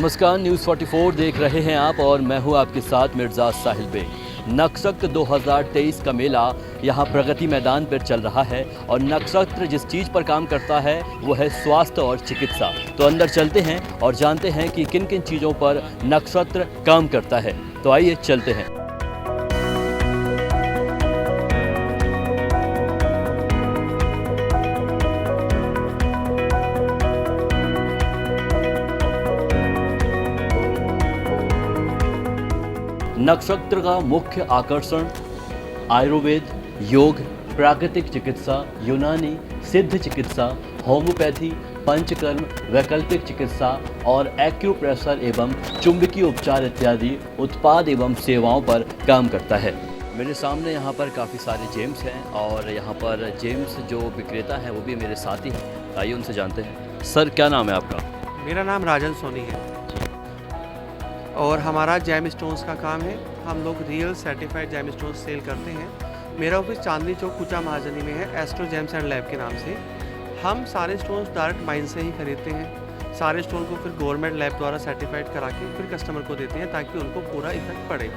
नमस्कार, न्यूज़ 44 देख रहे हैं आप और मैं हूं आपके साथ मिर्ज़ा साहिल बेग। नक्षत्र 2023 का मेला यहां प्रगति मैदान पर चल रहा है और नक्षत्र जिस चीज़ पर काम करता है वो है स्वास्थ्य और चिकित्सा। तो अंदर चलते हैं और जानते हैं कि किन किन चीज़ों पर नक्षत्र काम करता है। तो आइए चलते हैं। नक्षत्र का मुख्य आकर्षण आयुर्वेद, योग, प्राकृतिक चिकित्सा, यूनानी, सिद्ध चिकित्सा, होम्योपैथी, पंचकर्म, वैकल्पिक चिकित्सा और एक्यूप्रेशर एवं चुंबकीय उपचार इत्यादि उत्पाद एवं सेवाओं पर काम करता है। मेरे सामने यहाँ पर काफ़ी सारे जेम्स हैं और यहाँ पर जेम्स जो विक्रेता हैं वो भी मेरे साथ ही हैं। आइए उनसे जानते हैं। सर, क्या नाम है आपका? मेरा नाम राजन सोनी है और हमारा जैम स्टोन्स का काम है। हम लोग real certified gem stones sale करते हैं। मेरा ऑफिस चांदनी चौक कुचा महाजनी में है, एस्ट्रो जेम्स एंड लैब के नाम से। हम सारे स्टोन्स डायरेक्ट माइन से ही खरीदते हैं। सारे स्टोन को फिर गवर्नमेंट लैब द्वारा सर्टिफाइड करा के फिर कस्टमर को देते हैं ताकि उनको पूरा इफेक्ट पड़े।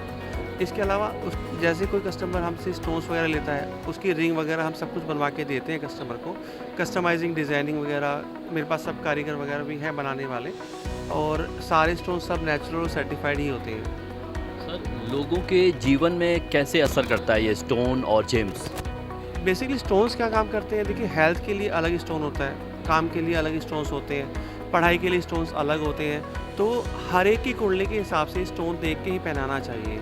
इसके अलावा जैसे कोई कस्टमर हमसे स्टोन्स वगैरह लेता है, उसकी रिंग वगैरह हम सब कुछ बनवा के देते हैं कस्टमर को। कस्टमाइजिंग, डिज़ाइनिंग वगैरह मेरे पास सब कारीगर वगैरह भी हैं बनाने वाले, और सारे स्टोन सब नेचुरल सर्टिफाइड ही होते हैं। सर, लोगों के जीवन में कैसे असर करता है ये स्टोन और जेम्स? बेसिकली स्टोन्स क्या काम करते हैं, देखिए हेल्थ के लिए अलग स्टोन होता है, काम के लिए अलग स्टोन्स होते हैं, पढ़ाई के लिए स्टोन्स अलग होते हैं। तो हर एक की कुंडली के हिसाब से स्टोन देख के ही पहनाना चाहिए।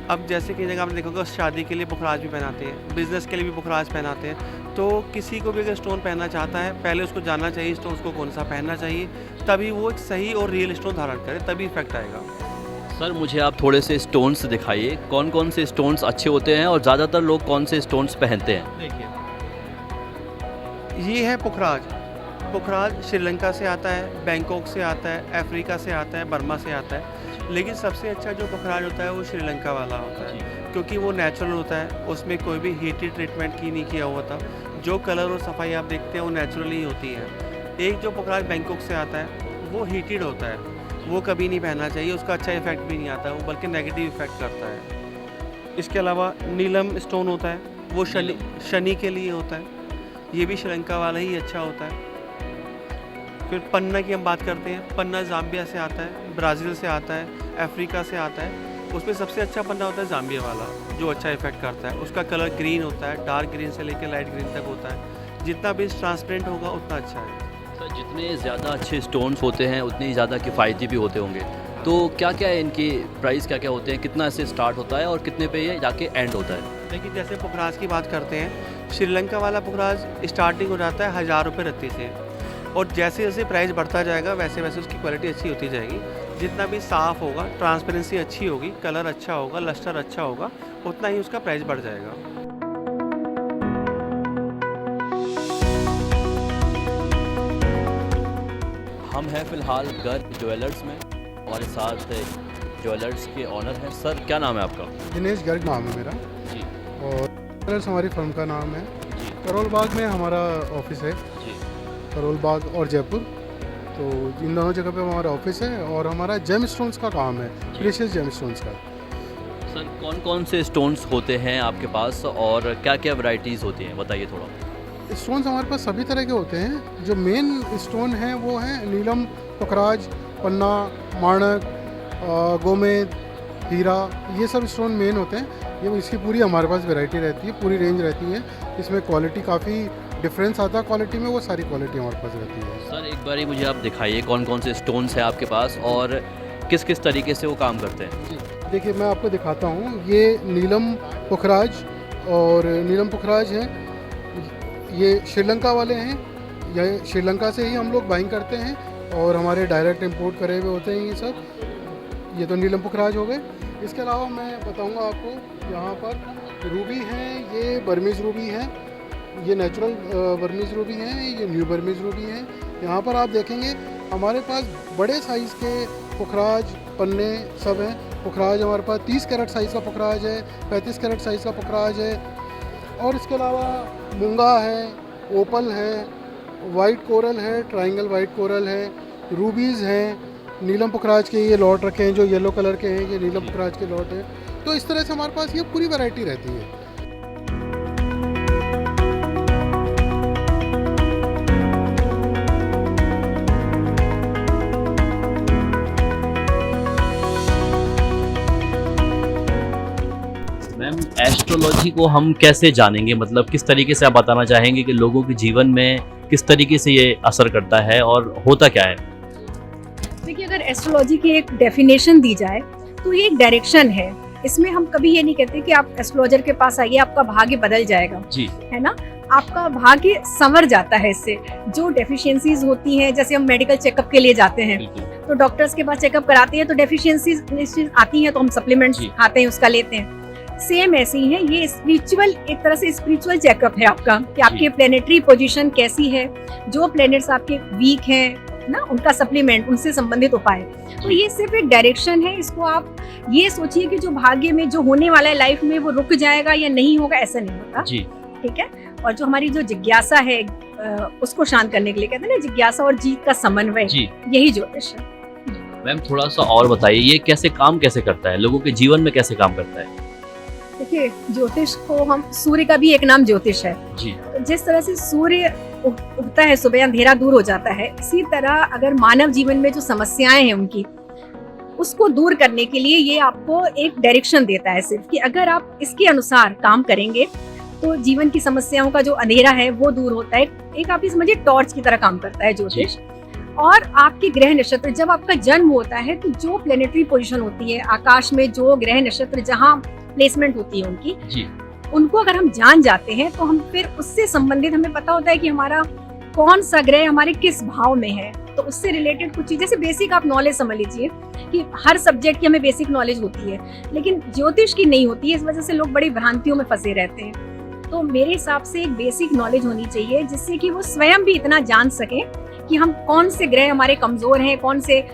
अब जैसे कई जगह आपने देखा होगा शादी के लिए पुखराज भी पहनाते हैं, बिजनेस के लिए भी पुखराज पहनाते हैं। तो किसी को भी अगर स्टोन पहनना चाहता है, पहले उसको जानना चाहिए स्टोन्स को कौन सा पहनना चाहिए, तभी वो एक सही और रियल स्टोन धारण करे, तभी इफेक्ट आएगा। सर, मुझे आप थोड़े से स्टोन्स दिखाइए। कौन कौन से स्टोन्स अच्छे होते हैं और ज़्यादातर लोग कौन से स्टोन्स पहनते हैं? देखिए, ये है पुखराज। पुखराज श्रीलंका से आता है, बैंकॉक से आता है, अफ्रीका से आता है, बर्मा से आता है। लेकिन सबसे अच्छा जो पुखराज होता है वो श्रीलंका वाला होता है, क्योंकि वो नेचुरल होता है, उसमें कोई भी हीटेड ट्रीटमेंट की नहीं किया हुआ था। जो कलर और सफाई आप देखते हैं वो नेचुरली होती है। एक जो पुखराज बैंकॉक से आता है वो हीटेड होता है, वो कभी नहीं पहनना चाहिए, उसका अच्छा इफेक्ट भी नहीं आता, वो बल्कि नेगेटिव इफेक्ट करता है। इसके अलावा नीलम स्टोन होता है, वो शनि के लिए होता है, ये भी श्रीलंका वाला ही अच्छा होता है। फिर पन्ना की हम बात करते हैं, पन्ना जाम्बिया से आता है, ब्राज़ील से आता है, अफ्रीका से आता है। उसमें सबसे अच्छा पन्ना होता है जाम्बिया वाला, जो अच्छा इफेक्ट करता है। उसका कलर ग्रीन होता है, डार्क ग्रीन से लेकर लाइट ग्रीन तक होता है। जितना भी ट्रांसपेरेंट होगा उतना अच्छा है। सर, जितने ज़्यादा अच्छे स्टोन्स होते हैं उतने ही ज़्यादा किफ़ायती भी होते होंगे। तो क्या क्या है इनकी प्राइस, क्या क्या होते हैं, कितना से स्टार्ट होता है और कितने पे ये जाके एंड होता है? देखिए, जैसे पुखराज की बात करते हैं, श्रीलंका वाला पुखराज स्टार्टिंग हो जाता है 1000 रुपये रत्ती से, और जैसे जैसे प्राइस बढ़ता जाएगा वैसे वैसे उसकी क्वालिटी अच्छी होती जाएगी। जितना भी साफ़ होगा, ट्रांसपेरेंसी अच्छी होगी, कलर अच्छा होगा, लस्टर अच्छा होगा, उतना ही उसका प्राइस बढ़ जाएगा। हम हैं फ़िलहाल गर्ग ज्वेलर्स में, हमारे साथ ज्वेलर्स के ऑनर हैं। सर, क्या नाम है आपका? दिनेश गर्ग नाम है मेरा जी और ज्वेलर्स हमारी फर्म का नाम है। जी करोल बाग में हमारा ऑफिस है, जी। करोल बाग और जयपुर, तो इन दोनों जगह पे हमारा ऑफिस है और हमारा जेम स्टोन्स का काम है, प्रेशियस जेम स्टोन्स का। सर, कौन कौन से स्टोन्स होते हैं आपके पास और क्या क्या वैरायटीज़ होती हैं, बताइए थोड़ा। स्टोन्स हमारे पास सभी तरह के होते हैं। जो मेन स्टोन हैं वो हैं नीलम, पुखराज, पन्ना, माणक, गोमेद, हीरा, ये सब स्टोन मेन होते हैं। ये इसकी पूरी हमारे पास वैरायटी रहती है, पूरी रेंज रहती है। इसमें क्वालिटी काफ़ी डिफरेंस आता है, क्वालिटी में वो सारी क्वालिटी हमारे पास रहती है। सर, एक बारी मुझे आप दिखाइए कौन कौन से स्टोन्स हैं आपके पास और किस किस तरीके से वो काम करते हैं। जी, देखिए मैं आपको दिखाता हूँ। ये नीलम पुखराज और नीलम पुखराज है, ये श्रीलंका वाले हैं। ये श्रीलंका से ही हम लोग बाइंग करते हैं और हमारे डायरेक्ट इंपोर्ट करे हुए होते हैं ये सब। ये तो नीलम पुखराज हो गए। इसके अलावा मैं बताऊंगा आपको, यहाँ पर रूबी हैं, ये बर्मीज़ रूबी हैं, ये नेचुरल बर्मीज़ रूबी हैं, ये न्यू बर्मीज़ रूबी हैं। यहाँ पर आप देखेंगे हमारे पास बड़े साइज़ के पुखराज, पन्ने सब हैं। पुखराज हमारे पास 30 कैरेट साइज़ का पुखराज है, 35 कैरेट साइज़ का पुखराज है, और इसके अलावा मूंगा है, ओपल है, वाइट कोरल है, ट्रायंगल वाइट कोरल है, रूबीज़ हैं, नीलम पुखराज के ये लॉट रखे हैं जो येलो कलर के हैं, ये नीलम पुखराज के लॉट हैं। तो इस तरह से हमारे पास ये पूरी वैरायटी रहती है। मैम, एस्ट्रोलॉजी को हम कैसे जानेंगे, मतलब किस तरीके से आप बताना चाहेंगे कि लोगों के जीवन में किस तरीके से ये असर करता है और होता क्या है? देखिए, अगर एस्ट्रोलॉजी की एक डेफिनेशन दी जाए तो ये एक डायरेक्शन है। इसमें हम कभी ये नहीं कहते कि आप एस्ट्रोलॉजर के पास आइए आपका भाग्य बदल जाएगा, जी, है ना। आपका भाग्य संवर जाता है इससे। जो डेफिशिएंसीज होती हैं, जैसे हम मेडिकल चेकअप के लिए जाते हैं बिल्कुल, तो डॉक्टर्स के पास चेकअप कराते हैं तो डेफिशिएंसीज आती हैं तो हम सप्लीमेंट्स जी। खाते हैं, उसका लेते हैं। सेम ऐसे ही है ये स्पिरिचुअल, एक तरह से स्पिरिचुअल चेकअप है आपका कि आपकी प्लेनेटरी पोजीशन कैसी है, जो प्लेनेट्स आपके वीक हैं ना उनका सप्लीमेंट, उनसे संबंधित उपाय। तो ये सिर्फ एक डायरेक्शन है। इसको आप ये सोचिए कि जो भाग्य में जो होने वाला है लाइफ में वो रुक जाएगा या नहीं होगा, ऐसा नहीं होता, जी, ठीक है। और जो हमारी जो जिज्ञासा है उसको शांत करने के लिए कहते हैं ना, जिज्ञासा और जीत का समन्वय, जी। यही ज्योतिष है। मैम, थोड़ा सा और बताइए, ये कैसे काम कैसे करता है, लोगों के जीवन में कैसे काम करता है? देखिए, ज्योतिष को हम, सूर्य का भी एक नाम ज्योतिष है। जी, तो जिस तरह से सूर्य उगता है सुबह, अंधेरा दूर हो जाता है, इसी तरह अगर मानव जीवन में जो समस्याएं हैं उनकी, उसको दूर करने के लिए ये आपको एक डायरेक्शन देता है सिर्फ कि अगर आप इसके अनुसार काम करेंगे तो जीवन की समस्याओं का जो अंधेरा है वो दूर होता है। एक आप ये समझिए टॉर्च की तरह काम करता है ज्योतिष। और आपके ग्रह नक्षत्र, जब आपका जन्म होता है तो जो प्लेनेटरी पोजीशन होती है आकाश में, जो ग्रह नक्षत्र जहाँ प्लेसमेंट होती है उनकी, जी, उनको अगर हम जान जाते हैं तो हम फिर उससे संबंधित हमें पता होता है कि हमारा कौन सा ग्रह हमारे किस भाव में है। तो उससे रिलेटेड कुछ चीजें, जैसे बेसिक आप नॉलेज समझ लीजिए कि हर सब्जेक्ट की हमें बेसिक नॉलेज होती है लेकिन ज्योतिष की नहीं होती है। इस वजह से लोग बड़ी भ्रांतियों में फंसे रहते हैं। तो मेरे हिसाब से एक बेसिक नॉलेज होनी चाहिए जिससे कि वो स्वयं भी इतना जान सकें कि हम कौन से ग्रह हमारे कमजोर हैं, कौन से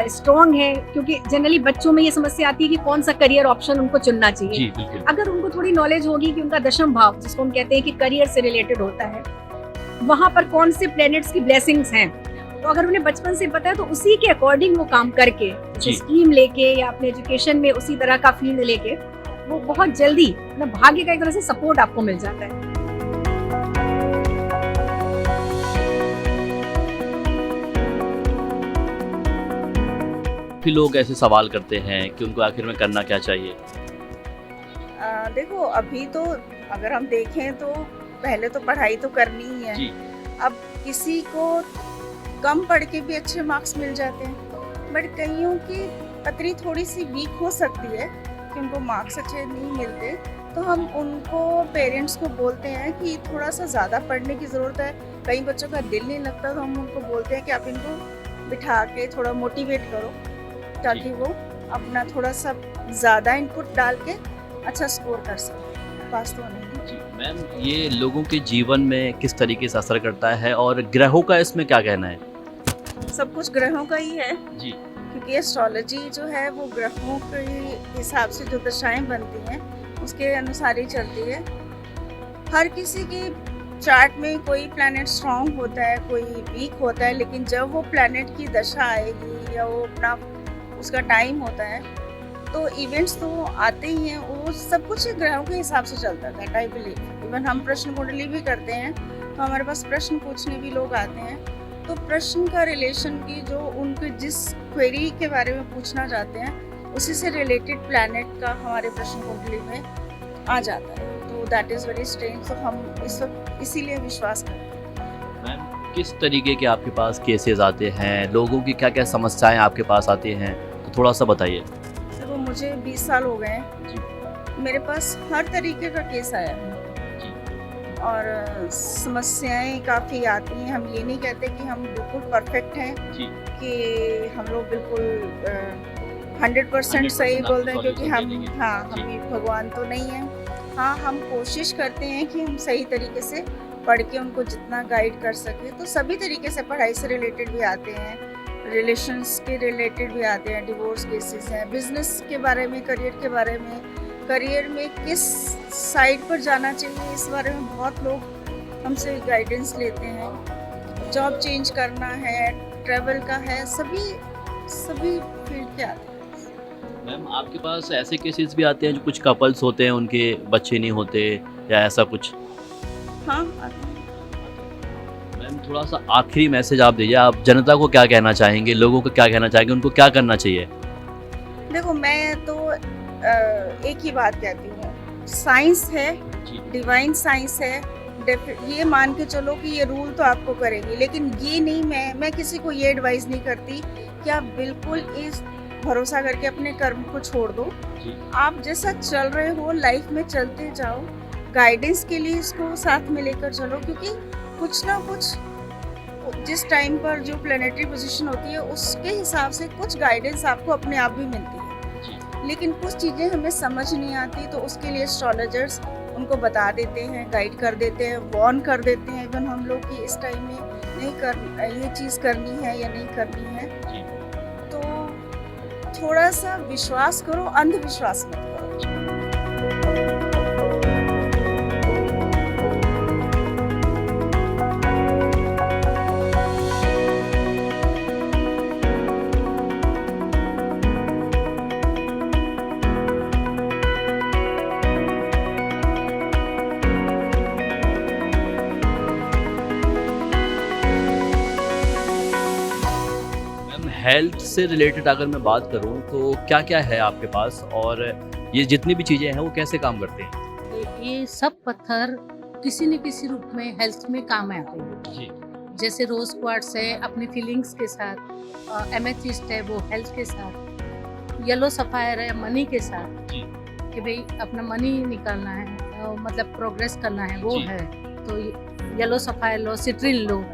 स्ट्रॉन्ग है। क्योंकि जनरली बच्चों में ये समस्या आती है कि कौन सा करियर ऑप्शन उनको चुनना चाहिए। जी, बिल्कुल। अगर उनको थोड़ी नॉलेज होगी कि उनका दशम भाव, जिसको हम कहते हैं कि करियर से रिलेटेड होता है, वहां पर कौन से प्लैनेट्स की ब्लेसिंग्स हैं, तो अगर उन्हें बचपन से पता है तो उसी के अकॉर्डिंग वो काम करके, स्ट्रीम लेके या अपने एजुकेशन में उसी तरह का फील्ड लेके, वो बहुत जल्दी मतलब भाग्य का एक तरह से सपोर्ट आपको मिल जाता है। फिर लोग ऐसे सवाल करते हैं कि उनको आखिर में करना क्या चाहिए? देखो, अभी तो अगर हम देखें तो पहले तो पढ़ाई तो करनी ही है। जी। अब किसी को कम पढ़ के भी अच्छे मार्क्स मिल जाते हैं, बट कईयों की पतरी थोड़ी सी वीक हो सकती है कि उनको मार्क्स अच्छे नहीं मिलते, तो हम उनको, पेरेंट्स को बोलते हैं कि थोड़ा सा ज़्यादा पढ़ने की ज़रूरत है। कई बच्चों का दिल नहीं लगता तो हम उनको बोलते हैं कि आप इनको बिठा के थोड़ा मोटिवेट करो ताकि वो अपना थोड़ा सा ज़्यादा इनपुट डाल के अच्छा स्कोर कर सकें, पास तो नहीं। जी मैम, ये लोगों के जीवन में किस तरीके से असर करता है और ग्रहों का इसमें क्या कहना है? सब कुछ ग्रहों का ही है, जी, क्योंकि एस्ट्रोलॉजी जो है वो ग्रहों के हिसाब से जो दशाएं बनती हैं उसके अनुसार ही चलती है। हर किसी की चार्ट में कोई प्लैनेट स्ट्रांग होता है, कोई वीक होता है, लेकिन जब वो प्लैनेट की दशा आएगी या वो अपना उसका टाइम होता है तो इवेंट्स तो आते ही हैं। वो सब कुछ ग्रहों के हिसाब से चलता है, आई बिलीव। इवन हम प्रश्न कुंडली भी करते हैं तो हमारे पास प्रश्न पूछने भी लोग आते हैं, तो प्रश्न का रिलेशन की जो उनके जिस क्वेरी के बारे में पूछना चाहते हैं उसी से रिलेटेड प्लैनेट का हमारे प्रश्न कुंडली में आ जाता है। तो दैट इज़ वेरी स्ट्रेंज। तो हम इस वक्त इसीलिए विश्वास करते हैं। मैम, किस तरीके के आपके पास केसेस आते हैं, लोगों की क्या क्या समस्याएं आपके पास आती हैं, तो थोड़ा सा बताइए। देखो, मुझे 20 साल हो गए हैं, जी। मेरे पास हर तरीके का केस आया है और समस्याएं काफ़ी आती हैं। हम ये नहीं कहते कि हम बिल्कुल परफेक्ट हैं, जी, कि हम लोग बिल्कुल 100% सही बोल रहे हैं, क्योंकि हम हम भगवान तो नहीं हैं। हाँ, हम कोशिश करते हैं कि हम सही तरीके से पढ़ के उनको जितना गाइड कर सके। तो सभी तरीके से पढ़ाई से रिलेटेड भी आते हैं, रिलेशंस के रिलेटेड भी आते हैं, डिवोर्स केसेस हैं, बिजनेस के बारे में, करियर के बारे में, करियर में किस साइड पर जाना चाहिए इस बारे में बहुत लोग हमसे गाइडेंस लेते हैं। जॉब चेंज करना है, ट्रैवल का है, सभी सभी फील्ड के आते हैं। मैम आपके पास ऐसे केसेस भी आते हैं जो कुछ कपल्स होते हैं उनके बच्चे नहीं होते या ऐसा कुछ? हाँ, आते हैं। मैम थोड़ा सा आखिरी मैसेज आप दीजिए, आप जनता को क्या कहना चाहेंगे, लोगों को क्या कहना चाहेंगे, उनको क्या करना चाहिए? देखो मैं तो एक ही बात कहती हूँ, साइंस है, जी। डिवाइन साइंस है, ये मान के चलो कि ये रूल तो आपको करेंगी, लेकिन ये नहीं, मैं किसी को ये एडवाइस नहीं करती कि आप बिल्कुल इस भरोसा करके अपने कर्म को छोड़ दो। जी। आप जैसा चल रहे हो लाइफ में चलते जाओ, गाइडेंस के लिए इसको साथ में लेकर चलो, क्योंकि कुछ ना कुछ जिस टाइम पर जो प्लेनेटरी पोजीशन होती है उसके हिसाब से कुछ गाइडेंस आपको अपने आप भी मिलती है, लेकिन कुछ चीज़ें हमें समझ नहीं आती, तो उसके लिए एस्ट्रोलॉजर्स उनको बता देते हैं, गाइड कर देते हैं, वार्न कर देते हैं इवन हम लोग कि इस टाइम में नहीं कर, ये चीज़ करनी है या नहीं करनी है। तो थोड़ा सा विश्वास करो, अंधविश्वास मत करो। मैम हेल्थ से रिलेटेड अगर मैं बात करूं तो क्या क्या है आपके पास, और ये जितनी भी चीज़ें हैं वो कैसे काम करते हैं? ये सब पत्थर किसी न किसी रूप में हेल्थ में काम आते हैं। जी। जैसे रोज क्वार्ट्स है अपनी फीलिंग्स के साथ, एमेथिस्ट है वो हेल्थ के साथ, येलो सफायर है मनी के साथ, जी। कि भाई अपना मनी निकालना है, मतलब प्रोग्रेस करना है वो जी। है, तो येलो सफायर लो, सिट्रिन लो,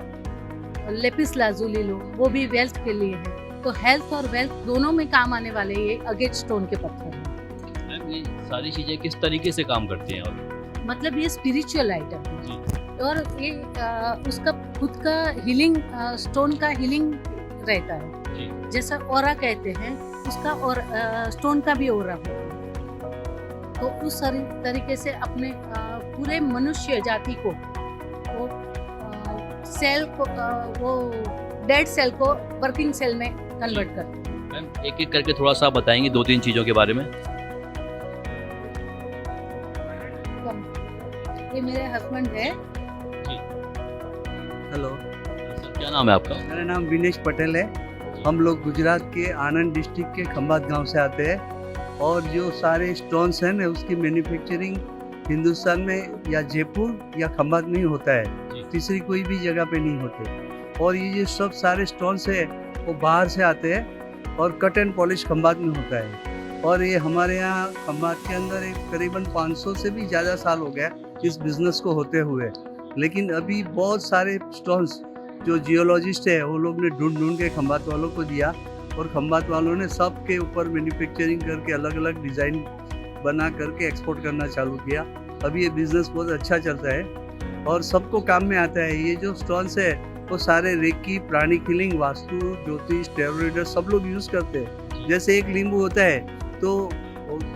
लेपिस लाजुली लो, वो भी वेल्थ के लिए है। तो हेल्थ और वेल्थ दोनों में काम आने वाले ये अगेट स्टोन के पत्थर हैं। मैम ये सारी चीज़ें किस तरीके से काम करती हैं? और मतलब ये स्पिरिचुअल आइटम है, जी। और ये उसका खुद का हीलिंग, स्टोन का हीलिंग रहता है। जी। जैसा ओरा कहते हैं, उसका और स्टोन का भी ओरा होता है। तो उस तरीके से अपने पूरे मनुष्य जाति को वो सेल को, वो डेड सेल को वर्किंग सेल में कन्वर्ट करते हैं। मैम एक एक करके थोड़ा सा बताएंगे 2-3 चीज़ों के बारे में? ये मेरे हस्बैंड है। हेलो, सर क्या नाम है आपका? मेरा नाम विनेश पटेल है। हम लोग गुजरात के आनंद डिस्ट्रिक्ट के खंभात गांव से आते हैं, और जो सारे स्टोन्स हैं ना उसकी मैन्युफैक्चरिंग हिंदुस्तान में या जयपुर या खंभात में ही होता है, तीसरी कोई भी जगह पे नहीं होते। और ये जो सब सारे स्टोन्स है वो बाहर से आते हैं और कट एंड पॉलिश खंभात में होता है। और ये हमारे यहाँ खंभात के अंदर एक करीबन 500 से भी ज़्यादा साल हो गया इस बिज़नेस को होते हुए, लेकिन अभी बहुत सारे स्टोन्स जो जियोलॉजिस्ट है वो लोग ने ढूंढ के खंभात वालों को दिया, और खंभात वालों ने सब के ऊपर मैन्युफैक्चरिंग करके अलग अलग डिज़ाइन बना करके एक्सपोर्ट करना चालू किया। अभी ये बिज़नेस बहुत अच्छा चलता है और सबको काम में आता है। ये जो स्टोन्स है वो सारे रेकी, प्राणिक हीलिंग, वास्तु, ज्योतिष, टैरो रीडर सब लोग यूज़ करते हैं। जैसे एक नींबू होता है तो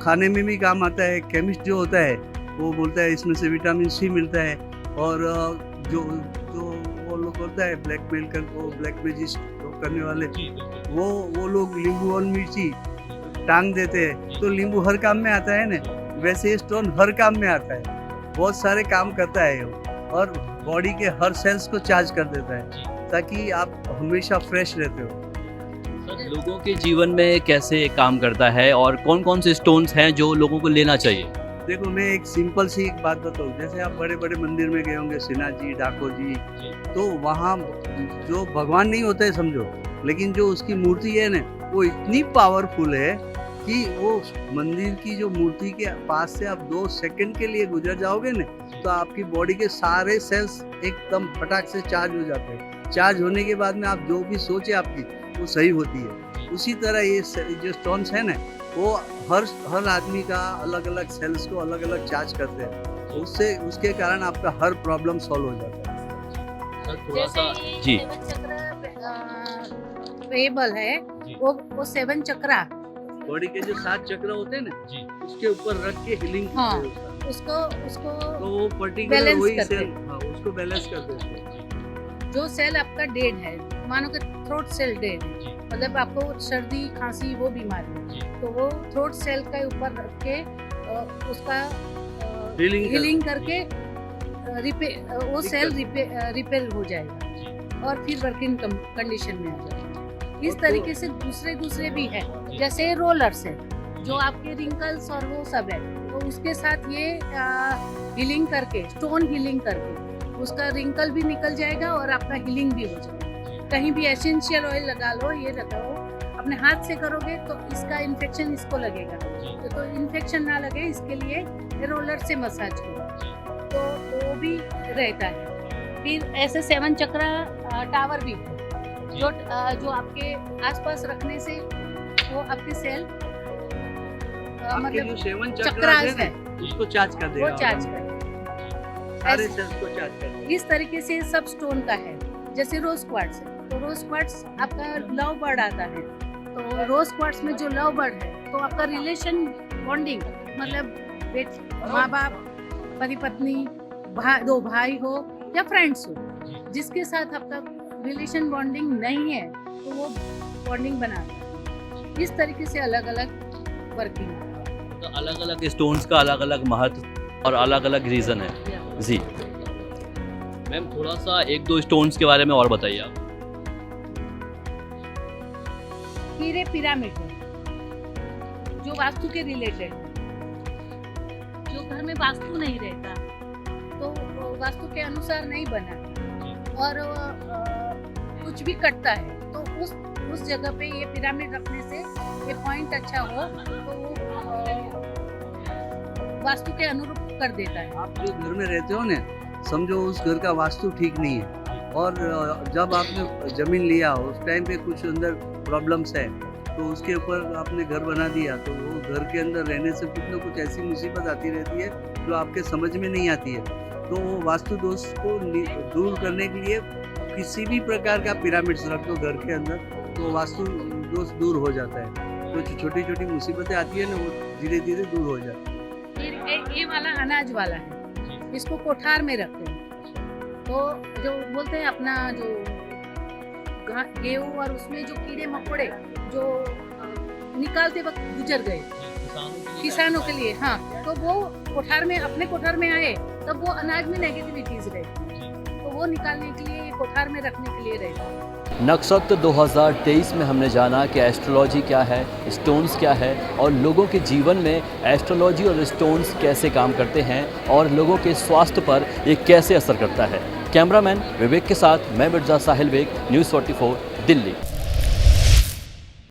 खाने में भी काम आता है। केमिस्ट जो होता है वो बोलता है इसमें से विटामिन सी मिलता है, और जो वो लोग होता है ब्लैक मेल कर, वो ब्लैक मैजिक करने वाले, वो लोग नींबू और मिर्ची टांग देते हैं, तो नींबू हर काम में आता है ना, वैसे ये स्टोन हर काम में आता है, बहुत सारे काम करता है वो, और बॉडी के हर सेल्स को चार्ज कर देता है ताकि आप हमेशा फ्रेश रहते हो। सर लोगों के जीवन में कैसे काम करता है, और कौन कौन से स्टोन्स हैं जो लोगों को लेना चाहिए? देखो मैं एक सिंपल सी एक बात बताऊँ, जैसे आप बड़े बड़े मंदिर में गए होंगे, सिन्हा जी, डाको जी, तो वहाँ जो भगवान नहीं होता है समझो, लेकिन जो उसकी मूर्ति है ना वो इतनी पावरफुल है कि वो मंदिर की जो मूर्ति के पास से आप 2 सेकंड के लिए गुजर जाओगे ना तो आपकी बॉडी के सारे सेल्स एकदम फटाक से चार्ज हो जाते हैं। चार्ज होने के बाद में आप जो भी सोचे आपकी वो सही होती है। उसी तरह ये जो स्टोन्स है ना वो हर आदमी का अलग अलग सेल्स को अलग अलग चार्ज करते हैं, उससे उसके कारण आपका हर प्रॉब्लम सॉल्व हो जाता है। सर थोड़ा सा जी पेबल है, वो 7 चक्रा, बॉडी के जो 7 चक्र होते हैं ना जी उसके ऊपर रख के हीलिंग हाँ, करते हैं उसको तो वो पर्टिकुलर बैलेंस वही करते सेल, हैं। हाँ, उसको बैलेंस कर देते हैं। जो सेल आपका डेड है, मानो कि थ्रोट सेल डे है, मतलब आपको सर्दी खांसी वो बीमारी है, तो वो थ्रोट सेल के ऊपर रख के उसका हीलिंग करके वो सेल रिपेयर हो जाएगा और फिर वर्किंग कंडीशन में आ जाएगा। इस तरीके से दूसरे भी है, जैसे रोलर्स है जो आपके रिंकल्स और वो सब है, तो उसके साथ ये हीलिंग करके, स्टोन हीलिंग करके उसका रिंकल भी निकल जाएगा और आपका हीलिंग भी हो जाएगा। कहीं भी एसेंशियल ऑयल लगा लो, ये लगाओ, अपने हाथ से करोगे तो इसका इन्फेक्शन इसको लगेगा, तो इन्फेक्शन ना लगे इसके लिए रोलर से मसाज करो तो वो भी रहता है। फिर ऐसे 7 चक्रा टावर भी है जो आपके आसपास रखने से वो आपके सेल मतलब चक्रास है उसको चार्ज कर देगा, वो चार्ज कर सारे सेल्स को चार्ज कर देगा। इस तरीके से सब स्टोन का है। जैसे रोज क्वार्ट्स है, तो रोज क्वार्ट्स आपका लव बर्ड आता है, तो रोज क्वार्ट्स में जो लव बर्ड है तो आपका रिलेशन बॉन्डिंग मतलब माँ बाप, पति पत्नी, दो भाई हो या फ्रेंड्स हो, जिसके साथ आपका रिलेशन बॉन्डिंग नहीं है तो वो बॉन्डिंग बनाता है। इस तरीके से अलग अलग वर्किंग है। तो अलग अलग स्टोन्स का अलग अलग महत्व और अलग अलग रीज़न है जी। मैम थोड़ा सा 1-2 स्टोन्स के बारे में और बताइए आप। हीरे पिरामिड है जो वास्तु के रिलेटेड है, जो घर में वास्तु नहीं रहता तो वास्तु के अनुसार नहीं बना और कुछ भी कटता है तो उस जगह पे ये पिरामिड रखने से ये पॉइंट अच्छा हो तो वो वास्तु के अनुरूप कर देता है। आप जो घर में रहते हो ना, समझो उस घर का वास्तु ठीक नहीं है और जब आपने जमीन लिया उस टाइम पे कुछ अंदर प्रॉब्लम्स है तो उसके ऊपर आपने घर बना दिया तो वो घर के अंदर रहने से कुछ ना कुछ ऐसी मुसीबत आती रहती है जो आपके समझ में नहीं आती है। तो वो वास्तु दोष को दूर करने के लिए किसी भी प्रकार का पिरामिड्स रख दो घर के अंदर तो वास्तु दोष दूर हो जाता है। तो जो छोटी छोटी मुसीबतें आती है ना वो धीरे धीरे दूर हो जाती है। ये वाला अनाज वाला है, इसको कोठार में रखते हैं तो जो बोलते हैं अपना जो गेहूँ और उसमें जो कीड़े मकोड़े जो निकालते वक्त गुजर गए किसानों के लिए, हाँ, तो वो कोठार में अपने कोठार में आए तब वो अनाज में नेगेटिविटीज रहे तो वो निकालने के लिए कोठार में रखने के लिए रहे। नक्षत्र 2023 में हमने जाना कि एस्ट्रोलॉजी क्या है, स्टोन्स क्या है और लोगों के जीवन में एस्ट्रोलॉजी और स्टोन्स कैसे काम करते हैं और लोगों के स्वास्थ्य पर ये कैसे असर करता है। कैमरामैन विवेक के साथ मैं मिर्जा साहिल बेग, न्यूज़ 44 दिल्ली।